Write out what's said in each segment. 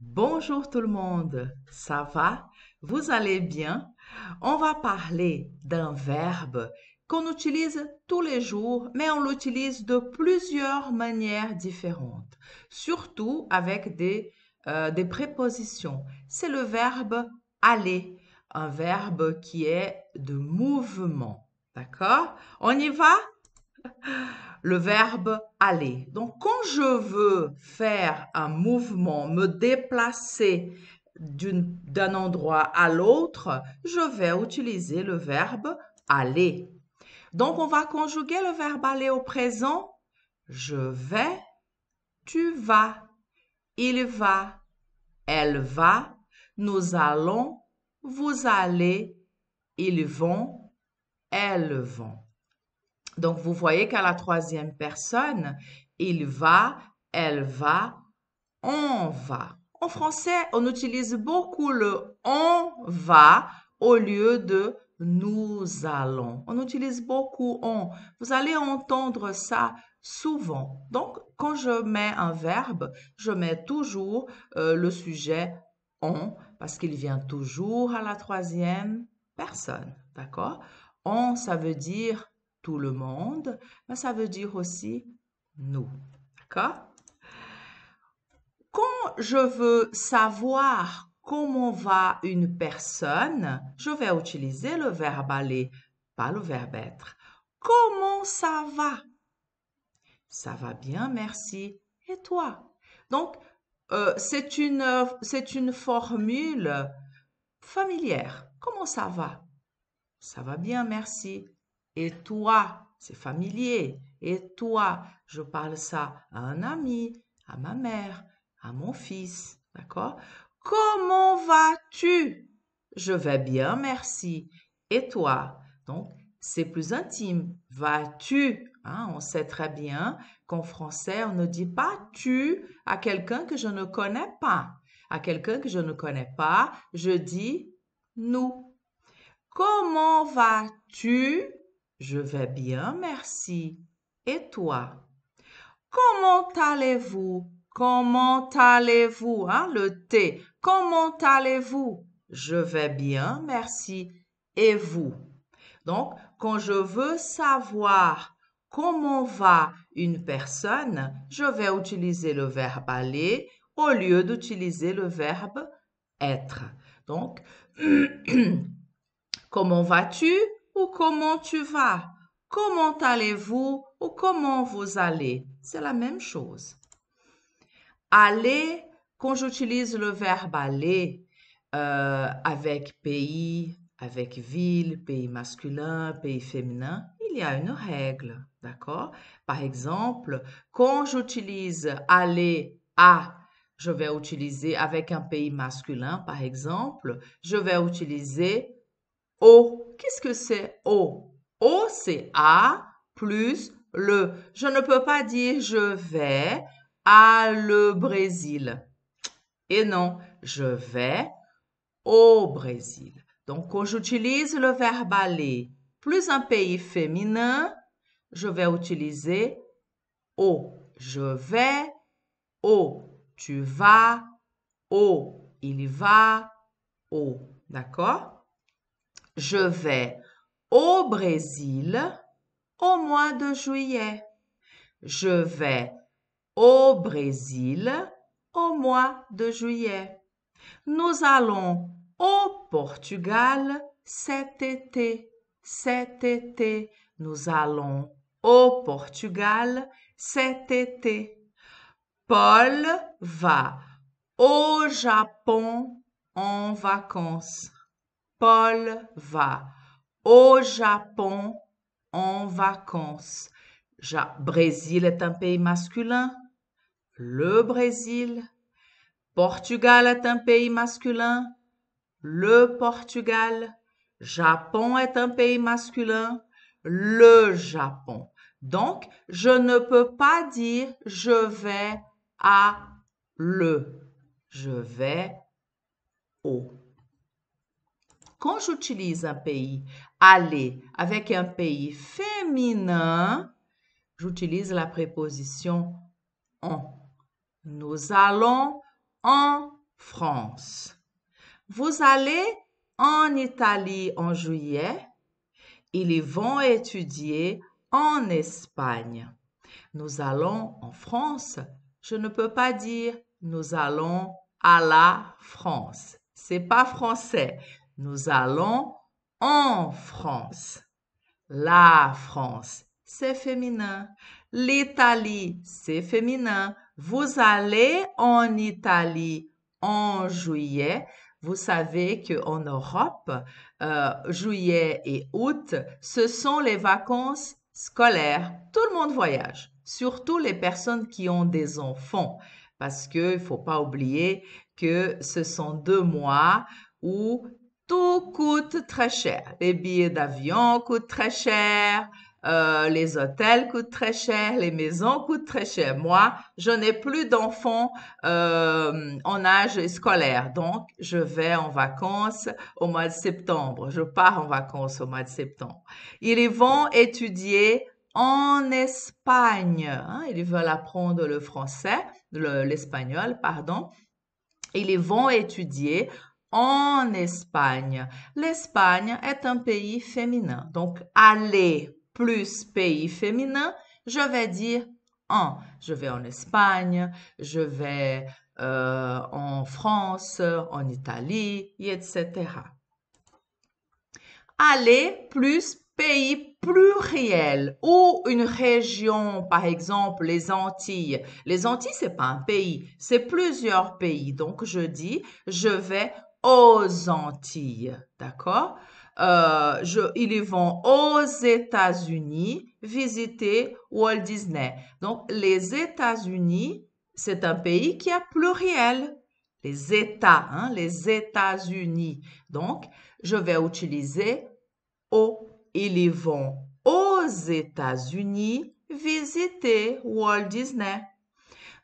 Bonjour tout le monde, ça va? Vous allez bien? On va parler d'un verbe qu'on utilise tous les jours, mais on l'utilise de plusieurs manières différentes, surtout avec des prépositions. C'est le verbe aller, un verbe qui est de mouvement. D'accord? On y va? Le verbe aller. Donc, quand je veux faire un mouvement, me déplacer d'un endroit à l'autre, je vais utiliser le verbe aller. Donc, on va conjuguer le verbe aller au présent. Je vais, tu vas, il va, elle va, nous allons, vous allez, ils vont, elles vont. Donc, vous voyez qu'à la troisième personne, il va, elle va, on va. En français, on utilise beaucoup le on va au lieu de nous allons. On utilise beaucoup on. Vous allez entendre ça souvent. Donc, quand je mets un verbe, je mets toujours le sujet on parce qu'il vient toujours à la troisième personne. D'accord? On, ça veut dire tout le monde, mais ça veut dire aussi nous. D'accord? Quand je veux savoir comment va une personne, je vais utiliser le verbe aller, pas le verbe être. Comment ça va? Ça va bien, merci. Et toi? Donc, c'est une formule familière. Comment ça va? Ça va bien, merci. Et toi? C'est familier. Et toi? Je parle ça à un ami, à ma mère, à mon fils. D'accord? Comment vas-tu? Je vais bien, merci. Et toi? Donc, c'est plus intime. Vas-tu? Hein, on sait très bien qu'en français, on ne dit pas tu à quelqu'un que je ne connais pas. À quelqu'un que je ne connais pas, je dis nous. Comment vas-tu? Je vais bien, merci. Et toi? Comment allez-vous? Comment allez-vous? Hein, le T. Comment allez-vous? Je vais bien, merci. Et vous? Donc, quand je veux savoir comment va une personne, je vais utiliser le verbe aller au lieu d'utiliser le verbe être. Donc, comment vas-tu ou comment tu vas? Comment allez-vous ou comment vous allez? C'est la même chose. Aller, quand j'utilise le verbe aller avec pays, avec ville, pays masculin, pays féminin, il y a une règle, d'accord? Par exemple, quand j'utilise aller à, je vais utiliser avec un pays masculin, par exemple, je vais utiliser au. Qu'est-ce que c'est au? Au, c'est à plus le. Je ne peux pas dire je vais à le Brésil. Et non, je vais au Brésil. Donc, quand j'utilise le verbe aller plus un pays féminin, je vais utiliser au. Je vais au. Tu vas au. Il va au. D'accord? Je vais au Brésil au mois de juillet. Je vais au Brésil au mois de juillet. Nous allons au Portugal cet été. Cet été, nous allons au Portugal cet été. Paul va au Japon en vacances. Paul va au Japon en vacances. Brésil est un pays masculin. Le Brésil. Portugal est un pays masculin. Le Portugal. Japon est un pays masculin. Le Japon. Donc, je ne peux pas dire je vais à le. Je vais au. Quand j'utilise un pays aller avec un pays féminin, j'utilise la préposition en. Nous allons en France. Vous allez en Italie en juillet. Ils vont étudier en Espagne. Nous allons en France. Je ne peux pas dire nous allons à la France. C'est pas français. Nous allons en France. La France, c'est féminin. L'Italie, c'est féminin. Vous allez en Italie en juillet. Vous savez qu'en Europe, juillet et août, ce sont les vacances scolaires. Tout le monde voyage, surtout les personnes qui ont des enfants, parce qu'il ne faut pas oublier que ce sont 2 mois où tout coûte très cher. Les billets d'avion coûtent très cher, les hôtels coûtent très cher, les maisons coûtent très cher. Moi, je n'ai plus d'enfants en âge scolaire, donc je vais en vacances au mois de septembre. Je pars en vacances au mois de septembre. Ils vont étudier en Espagne, hein, ils veulent apprendre le français, l'espagnol, pardon. Ils vont étudier en Espagne. L'Espagne est un pays féminin. Donc, aller plus pays féminin, je vais dire en. Je vais en Espagne, je vais en France, en Italie, etc. Aller plus pays pluriel ou une région, par exemple les Antilles. Les Antilles, c'est pas un pays, c'est plusieurs pays. Donc, je dis, je vais aux Antilles, d'accord? Ils vont aux États-Unis visiter Walt Disney. Donc, les États-Unis, c'est un pays qui a pluriel. Les États, hein, les États-Unis. Donc, je vais utiliser au. Ils vont aux États-Unis visiter Walt Disney.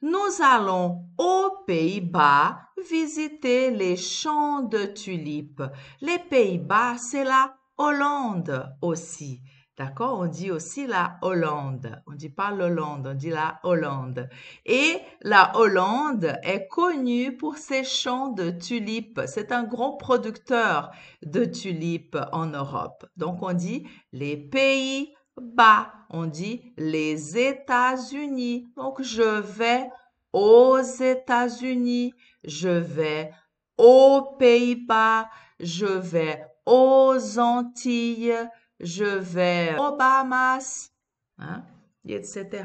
Nous allons aux Pays-Bas visiter les champs de tulipes. Les Pays-Bas, c'est la Hollande aussi. D'accord? On dit aussi la Hollande. On ne dit pas l'Hollande, on dit la Hollande. Et la Hollande est connue pour ses champs de tulipes. C'est un gros producteur de tulipes en Europe. Donc on dit les Pays-Bas. On dit les États-Unis. Donc je vais aux États-Unis, je vais aux Pays-Bas, je vais aux Antilles, je vais aux Bahamas, hein, etc.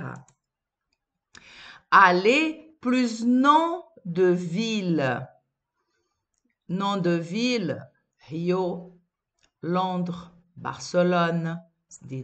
Aller plus nom de ville. Nom de ville, Rio, Londres, Barcelone.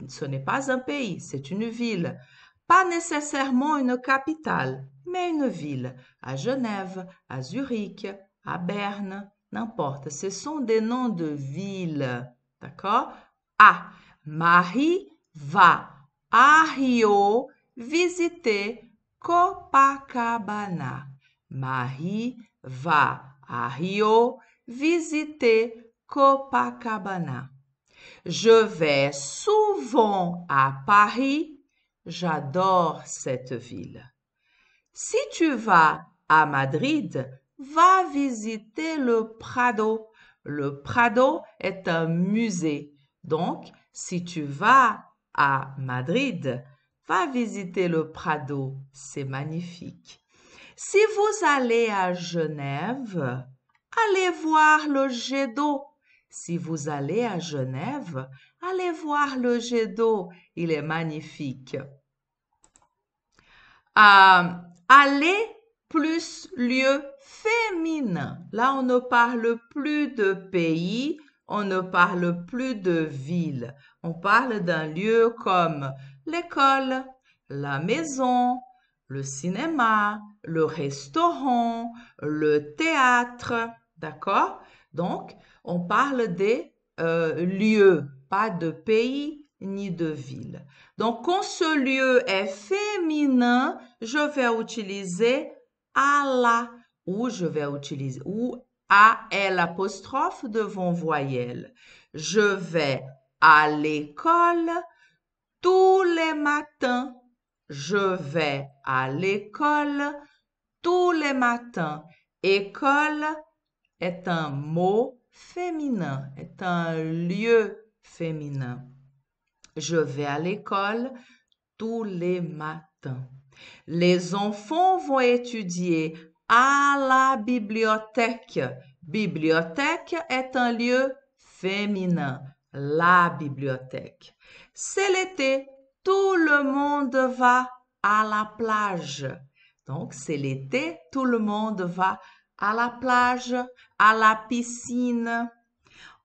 Ce n'est pas un pays, c'est une ville. Pas nécessairement une capitale, mais une ville. À Genève, à Zurich, à Berne, n'importe. Ce sont des noms de villes. D'accord? Ah, Marie va à Rio visiter Copacabana. Marie va à Rio visiter Copacabana. Je vais souvent à Paris. J'adore cette ville. Si tu vas à Madrid, va visiter le Prado. Le Prado est un musée. Donc, si tu vas à Madrid, va visiter le Prado. C'est magnifique. Si vous allez à Genève, allez voir le jet d'eau. Si vous allez à Genève, allez voir le jet d'eau. Il est magnifique. Aller plus lieu féminin. Là, on ne parle plus de pays, on ne parle plus de ville. On parle d'un lieu comme l'école, la maison, le cinéma, le restaurant, le théâtre. D'accord? Donc, on parle des lieux, pas de pays ni de ville. Donc, quand ce lieu est féminin, je vais utiliser à la ou je vais utiliser ou à L apostrophe devant voyelle. Je vais à l'école tous les matins. Je vais à l'école tous les matins. École est un mot féminin, est un lieu féminin. Je vais à l'école tous les matins. Les enfants vont étudier à la bibliothèque. Bibliothèque est un lieu féminin, la bibliothèque. C'est l'été, tout le monde va à la plage. Donc, c'est l'été, tout le monde va à la plage, à la piscine.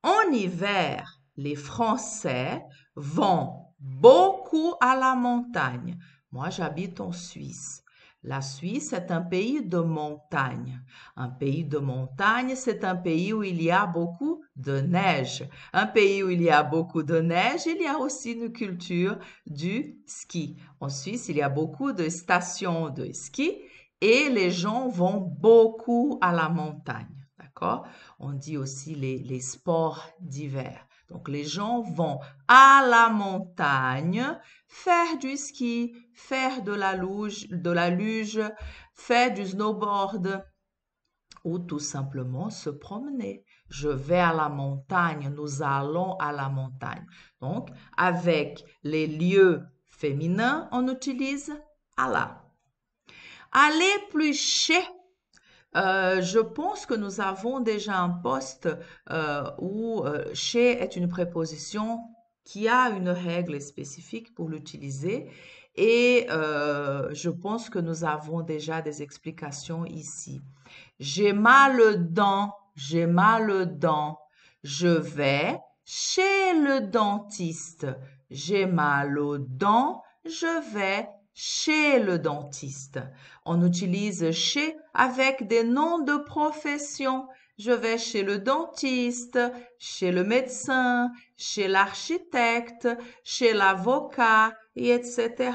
En hiver, les Français vont beaucoup à la montagne. Moi, j'habite en Suisse. La Suisse est un pays de montagne. Un pays de montagne, c'est un pays où il y a beaucoup de neige. Un pays où il y a beaucoup de neige, il y a aussi une culture du ski. En Suisse, il y a beaucoup de stations de ski et les gens vont beaucoup à la montagne. D'accord? On dit aussi les sports d'hiver. Donc, les gens vont à la montagne faire du ski, faire de la luge, faire du snowboard ou tout simplement se promener. Je vais à la montagne, nous allons à la montagne. Donc, avec les lieux féminins, on utilise alla. Aller plus chez. Je pense que nous avons déjà un poste où chez est une préposition qui a une règle spécifique pour l'utiliser et je pense que nous avons déjà des explications ici. J'ai mal aux dents, j'ai mal aux dents. Je vais chez le dentiste. J'ai mal aux dents, je vais chez le dentiste. On utilise chez avec des noms de profession. Je vais chez le dentiste, chez le médecin, chez l'architecte, chez l'avocat, et etc.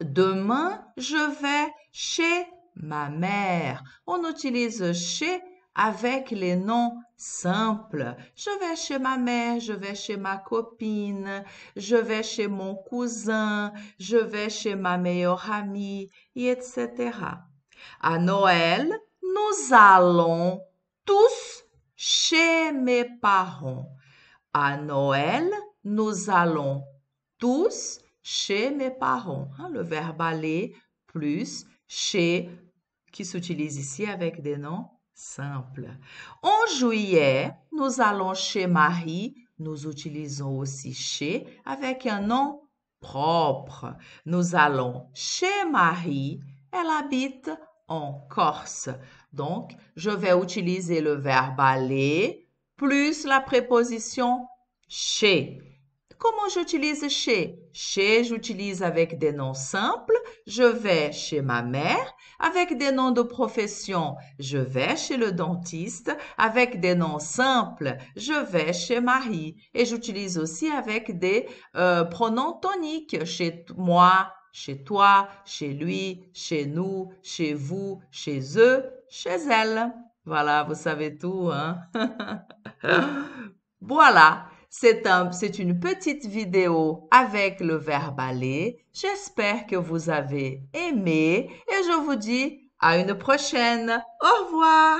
Demain, je vais chez ma mère. On utilise chez avec les noms simples. Je vais chez ma mère, je vais chez ma copine, je vais chez mon cousin, je vais chez ma meilleure amie, etc. À Noël, nous allons tous chez mes parents. À Noël, nous allons tous chez mes parents. Le verbe aller plus chez qui s'utilise ici avec des noms simples. En juillet, nous allons chez Marie. Nous utilisons aussi chez avec un nom propre. Nous allons chez Marie. Elle habite en Corse. Donc, je vais utiliser le verbe aller plus la préposition chez. Comment j'utilise chez? Chez, j'utilise avec des noms simples. Je vais chez ma mère. Avec des noms de profession, je vais chez le dentiste. Avec des noms simples, je vais chez Marie. Et j'utilise aussi avec des pronoms toniques. Chez moi, chez toi, chez lui, chez nous, chez vous, chez eux, chez elle. Voilà, vous savez tout, hein? Voilà. C'est une petite vidéo avec le verbe aller. J'espère que vous avez aimé et je vous dis à une prochaine. Au revoir.